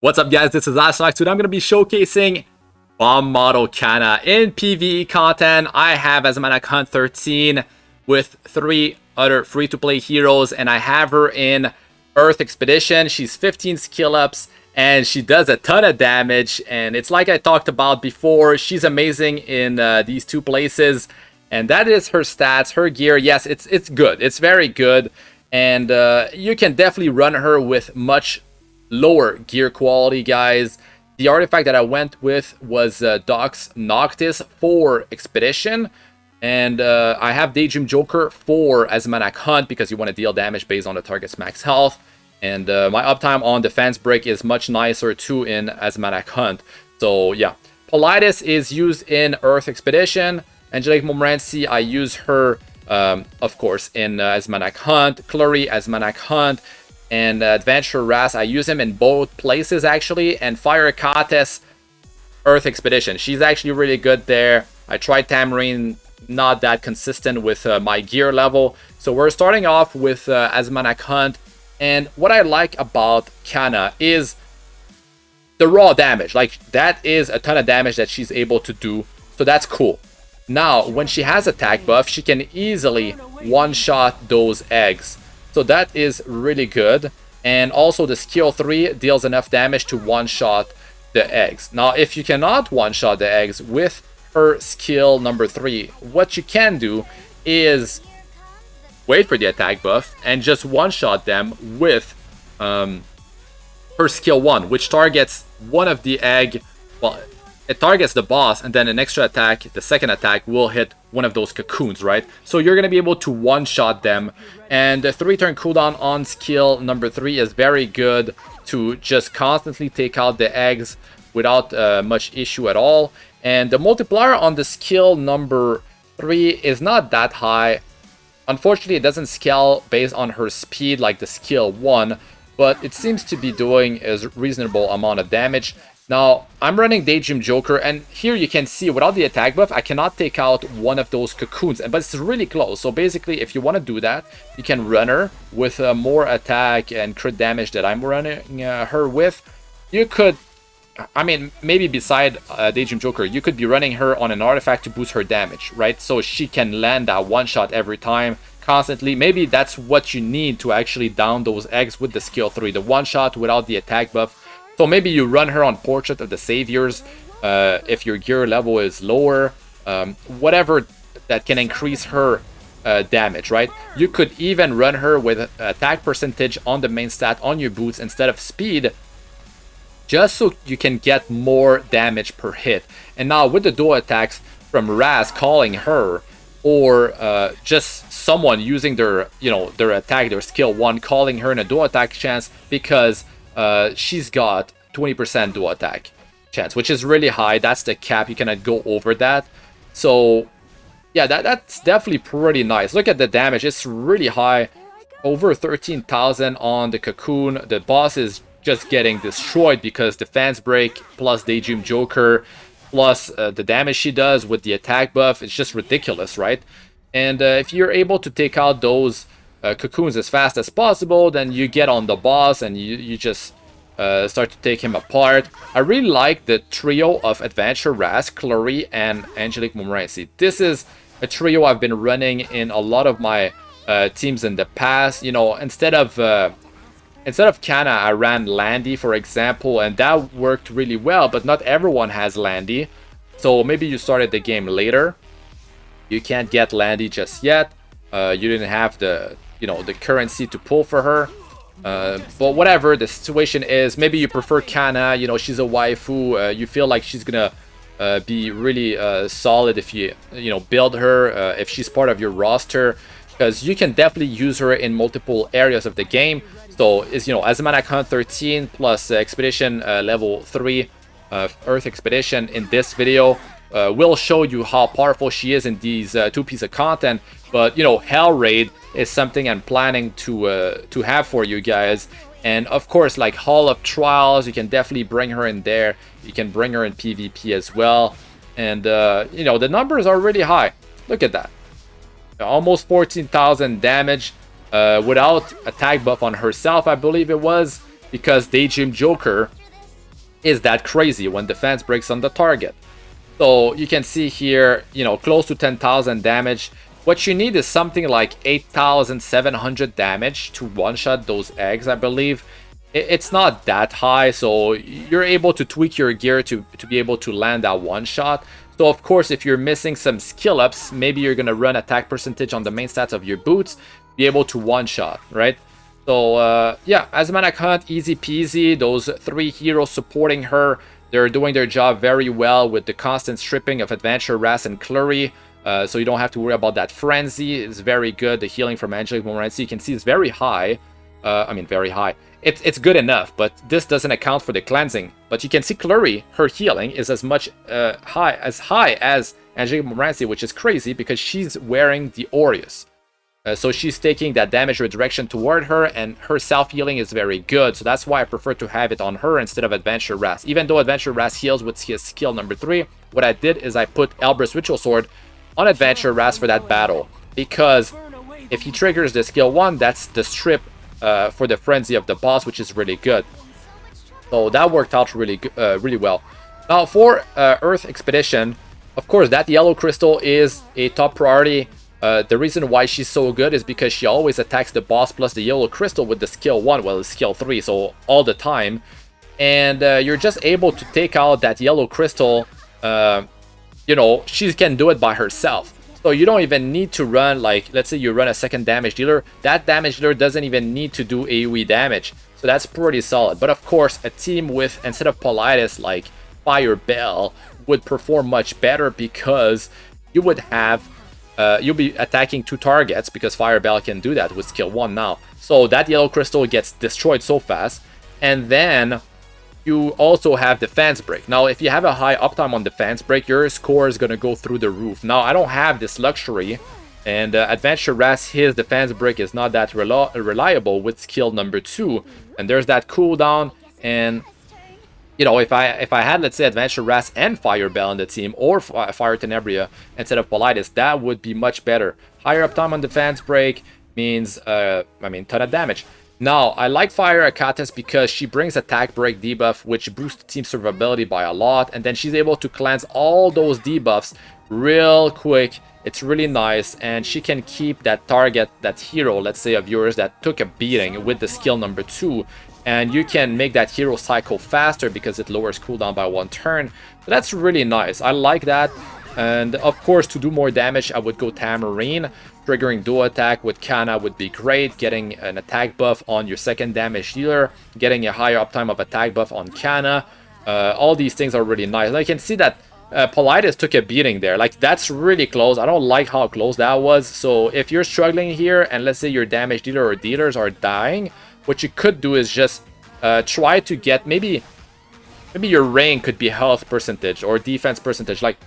What's up, guys? This is Asmanak. Today I'm going to be showcasing bomb model Kanna in PvE content. I have Asmanak Hunt 13 with 3 other free-to-play heroes, and I have her in Earth Expedition. She's 15 skill ups, and she does a ton of damage. And it's like I talked about before, she's amazing in these two places. And that is her stats, her gear. Yes, it's good. It's very good. And you can definitely run her with much lower gear quality, guys. The artifact that I went with was Dox Noctis for Expedition, and I have Daydream Joker for Asmanak Hunt because you want to deal damage based on the target's max health. And my uptime on defense break is much nicer too in Asmanak Hunt. So yeah, Caides is used in Earth Expedition. Angelic Montmorency, I use her of course in Asmanak Hunt. Clary, Asmanak Hunt. And Adventure Ras, I use him in both places actually. And Fire Caides, Earth Expedition. She's actually really good there. I tried Tamarine, not that consistent with my gear level. So we're starting off with Asmanak Hunt. And what I like about Kanna is the raw damage. Like, that is a ton of damage that she's able to do. So that's cool. Now, when she has attack buff, she can easily one-shot those eggs. So that is really good. And also the skill 3 deals enough damage to one-shot the eggs. Now, if you cannot one-shot the eggs with her skill number 3, what you can do is wait for the attack buff and just one-shot them with her skill 1, which targets one of the egg. Well, it targets the boss, and then an extra attack, the second attack, will hit one of those cocoons, right? So you're going to be able to one-shot them. And the 3-turn cooldown on skill number 3 is very good to just constantly take out the eggs without much issue at all. And the multiplier on the skill number 3 is not that high. Unfortunately, it doesn't scale based on her speed like the skill 1, but it seems to be doing a reasonable amount of damage. Now, I'm running Daydream Joker, and here you can see without the attack buff, I cannot take out one of those cocoons, but it's really close. So basically, if you want to do that, you can run her with more attack and crit damage that I'm running her with. You could, I mean, maybe beside Daydream Joker, you could be running her on an artifact to boost her damage, right? So she can land that one-shot every time, constantly. Maybe that's what you need to actually down those eggs with the skill 3, the one-shot without the attack buff. So maybe you run her on Portrait of the Saviors if your gear level is lower, whatever that can increase her damage, right? You could even run her with attack percentage on the main stat on your boots instead of speed, just so you can get more damage per hit. And now with the dual attacks from Raz calling her, or just someone using their, their attack, their skill 1, calling her in a dual attack chance, because she's got 20% dual attack chance, which is really high. That's the cap. You cannot go over that. So yeah, that's definitely pretty nice. Look at the damage. It's really high. Over 13,000 on the cocoon. The boss is just getting destroyed because defense break plus Daydream Joker plus the damage she does with the attack buff. It's just ridiculous, right? And if you're able to take out those cocoons as fast as possible, then you get on the boss and you just start to take him apart. I really like the trio of Adventure Ras, Clary, and Angelic Montmorency. This is a trio I've been running in a lot of my teams in the past. Instead of Kanna, I ran Landy, for example, and that worked really well, but not everyone has Landy. So maybe you started the game later. You can't get Landy just yet. You didn't have the currency to pull for her, but whatever the situation is, maybe you prefer Kanna. She's a waifu. You feel like she's gonna be really solid if you build her, if she's part of your roster, because you can definitely use her in multiple areas of the game. So is Asmanak Hunt 13 plus Expedition level 3 Earth Expedition in this video will show you how powerful she is in these 2 pieces of content. But Hell Raid is something I'm planning to have for you guys. And of course, like Hall of Trials, you can definitely bring her in there. You can bring her in PvP as well. And the numbers are really high. Look at that. Almost 14,000 damage without attack buff on herself, I believe it was, because Daydream Joker is that crazy when defense breaks on the target. So you can see here, you know, close to 10,000 damage. What you need is something like 8,700 damage to one-shot those eggs, I believe. It's not that high, so you're able to tweak your gear to be able to land that one-shot. So of course, if you're missing some skill ups, maybe you're gonna run attack percentage on the main stats of your boots, be able to one-shot, right? So yeah, Asmanak Hunt, easy peasy. Those 3 heroes supporting her, they're doing their job very well with the constant stripping of Adventure, Ras, and Clury. So you don't have to worry about that frenzy. It's very good. The healing from Angelic Momentary, you can see is very high. I mean, very high. It's good enough, but this doesn't account for the cleansing. But you can see Clury, her healing is as much high as Angelic Momentary, which is crazy because she's wearing the Aureus. So she's taking that damage redirection toward her, and her self-healing is very good. So that's why I prefer to have it on her instead of Adventure Ras. Even though Adventure Ras heals with his skill number 3, what I did is I put Elbrus Ritual Sword on Adventure Ras for that battle. Because if he triggers the skill 1, that's the strip for the frenzy of the boss, which is really good. So that worked out really well. Now for Earth Expedition, of course that yellow crystal is a top priority. The reason why she's so good is because she always attacks the boss plus the yellow crystal with the skill 1, well, it's skill 3, so all the time. And you're just able to take out that yellow crystal, you know, she can do it by herself. So you don't even need to run, like, let's say you run a second damage dealer, that damage dealer doesn't even need to do AoE damage. So that's pretty solid. But of course, a team with, instead of Politis, like Fire Bell, would perform much better because you would have you'll be attacking 2 targets because Fire Bell can do that with skill 1 now. So that yellow crystal gets destroyed so fast. And then you also have Defense Break. Now, if you have a high uptime on Defense Break, your score is going to go through the roof. Now, I don't have this luxury. And Adventure Ras, his Defense Break is not that reliable with skill number 2. And there's that cooldown. And you know, if I had, let's say, Adventure Ras and Fire Bell on the team, or Fire Tenebria instead of Politis, that would be much better. Higher uptime on Defense Break means, I mean, ton of damage. Now, I like Fire Akatis because she brings attack break debuff, which boosts team survivability by a lot, and then she's able to cleanse all those debuffs real quick. It's really nice, and she can keep that target, that hero, let's say, of yours that took a beating with the skill number 2. And you can make that hero cycle faster because it lowers cooldown by 1 turn. So that's really nice. I like that. And of course, to do more damage, I would go Tamarine. Triggering dual attack with Kanna would be great. Getting an attack buff on your second damage dealer. Getting a higher uptime of attack buff on Kanna. All these things are really nice. And I can see that Politis took a beating there. Like, that's really close. I don't like how close that was. So if you're struggling here, and let's say your damage dealer or dealers are dying, what you could do is just try to get, maybe your rank could be health percentage or defense percentage, like,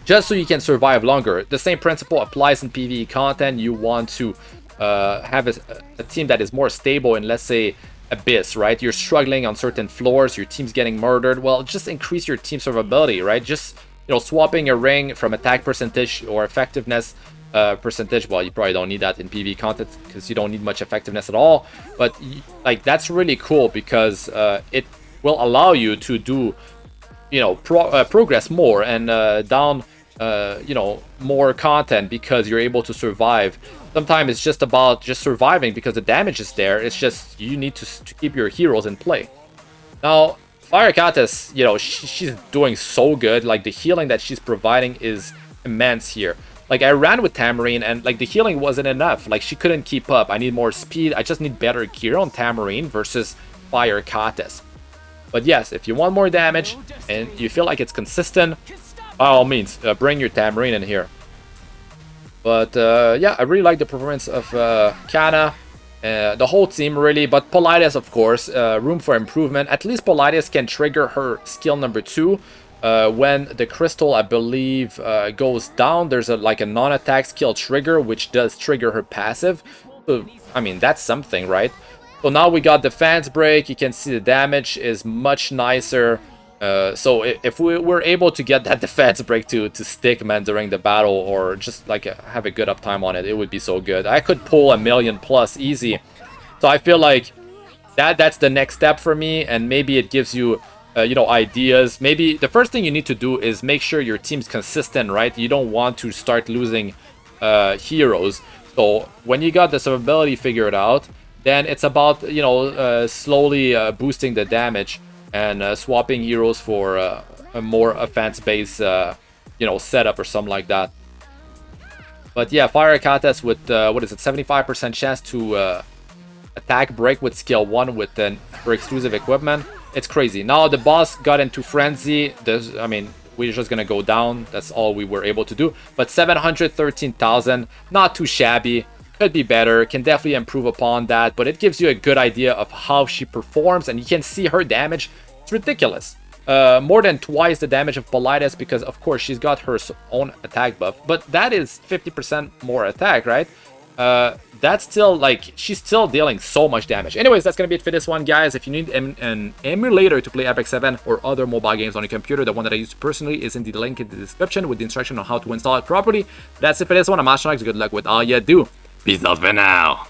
just so you can survive longer. The same principle applies in PvE content. You want to have a team that is more stable in, let's say, Abyss, right? You're struggling on certain floors, your team's getting murdered. Well, just increase your team survivability, right? Just, you know, swapping a ring from attack percentage or effectiveness percentage. Well, you probably don't need that in PvE content because you don't need much effectiveness at all, but like, that's really cool because it will allow you to do, you know, progress more and down you know, more content because you're able to survive. Sometimes it's just about just surviving because the damage is there. It's just you need to keep your heroes in play. Now, Fire Akatis, you know, she's doing so good. Like, the healing that she's providing is immense here. Like, I ran with Tamarine and like the healing wasn't enough. Like, she couldn't keep up. I need more speed. I just need better gear on Tamarine versus Fire Akatis. But yes, if you want more damage and you feel like it's consistent, by all means, bring your Tamarine in here. But yeah, I really like the performance of Kanna. The whole team really, but Politis, of course, room for improvement. At least Politis can trigger her skill number 2. When the crystal, I believe, goes down, there's like a non-attack skill trigger, which does trigger her passive. So, I mean, that's something, right? So now we got Defense Break. You can see the damage is much nicer. So if we were able to get that Defense Break to stick, man, during the battle, or just like have a good uptime on it, it would be so good. I could pull 1,000,000 plus easy. So I feel like that's the next step for me, and maybe it gives you ideas. Maybe the first thing you need to do is make sure your team's consistent, right? You don't want to start losing heroes. So when you got the survivability figured out, then it's about, slowly boosting the damage and swapping heroes for a more offense-based, setup or something like that. But yeah, Fire Caides with, 75% chance to attack break with skill 1 with her exclusive equipment. It's crazy. Now the boss got into frenzy. We're just gonna go down. That's all we were able to do. But 713,000, not too shabby. Could be better. Can definitely improve upon that. But it gives you a good idea of how she performs, and you can see her damage. It's ridiculous. More than twice the damage of Caides, because of course she's got her own attack buff. But that is 50% more attack, right? That's still, she's still dealing so much damage. Anyways, that's gonna be it for this one, guys. If you need an emulator to play Apex 7 or other mobile games on your computer, the one that I use personally is in the link in the description with the instruction on how to install it properly. That's it for this one. I'm Astranox. Good luck with all you do. Peace out for now.